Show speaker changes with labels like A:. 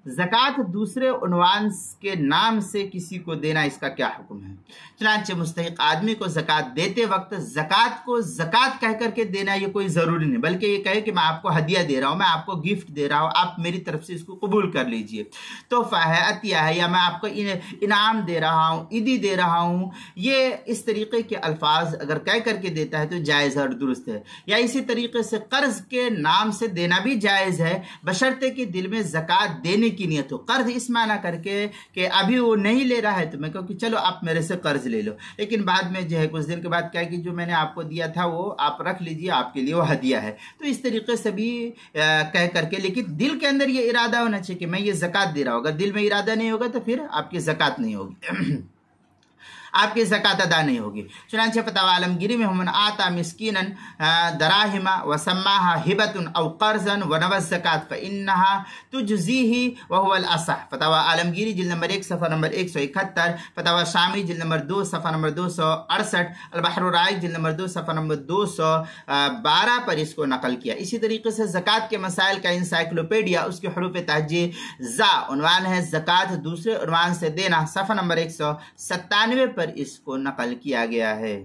A: ज़कात दूसरे उन्वान के नाम से किसी को देना, इसका क्या हुक्म है? चुनांचे मुस्तहिक आदमी को ज़कात देते वक्त ज़कात को ज़कात कह करके देना ये कोई ज़रूरी नहीं, बल्कि ये कहे कि मैं आपको हदिया दे रहा हूँ, मैं आपको गिफ्ट दे रहा हूँ, आप मेरी तरफ से इसको कबूल कर लीजिए। तोहफा है, अतिया है, या मैं आपको इनाम दे रहा हूँ, ईदी दे रहा हूँ, ये इस तरीके के अल्फाज अगर कह करके देता है तो जायज़ और दुरुस्त है। या इसी तरीके से कर्ज के नाम से देना भी जायज़ है, बशर्ते कि दिल में ज़कात देने की नियत हो। कर्ज इस माना करके कि अभी वो नहीं ले रहा है तो मैं कहूँ कि चलो आप मेरे से कर्ज ले लो, लेकिन बाद में जो है कुछ दिन के बाद क्या है कि जो मैंने आपको दिया था वो आप रख लीजिए, आपके लिए वो हदिया है। तो इस तरीके से भी कह करके, लेकिन दिल के अंदर ये इरादा होना चाहिए कि मैं ये ज़कात दे रहा हूँ। अगर दिल में इरादा नहीं होगा तो फिर आपकी ज़कात नहीं होगी, आपकी ज़कात अदा नहीं होगी। चुनांचे फतवा आलमगीरी में हमन आता मिस्कीनन दराहिमा व सम्माहा हिबतुन औ कर्जन व नवज़ ज़कात फ़इन्नहा तुजज़ीही व हुवल असह। फतवा आलमगीरी जिल्द नंबर 1 सफ़ा नंबर 171, फतवा शामी जिल्द नंबर 2 सफ़ा नंबर 268, अल-बहर राइक जिल्द नंबर 2 सफ़ा नंबर 212 पर इसको नकल किया। इसी तरीके से ज़कात के मसाइल का इंसाइक्लोपीडिया, उसके हरूफ तहजी ज़ा उन्वान है ज़कात दूसरे उन्वान से देना, सफ़ा नंबर 197 पर इसको नकल किया गया है।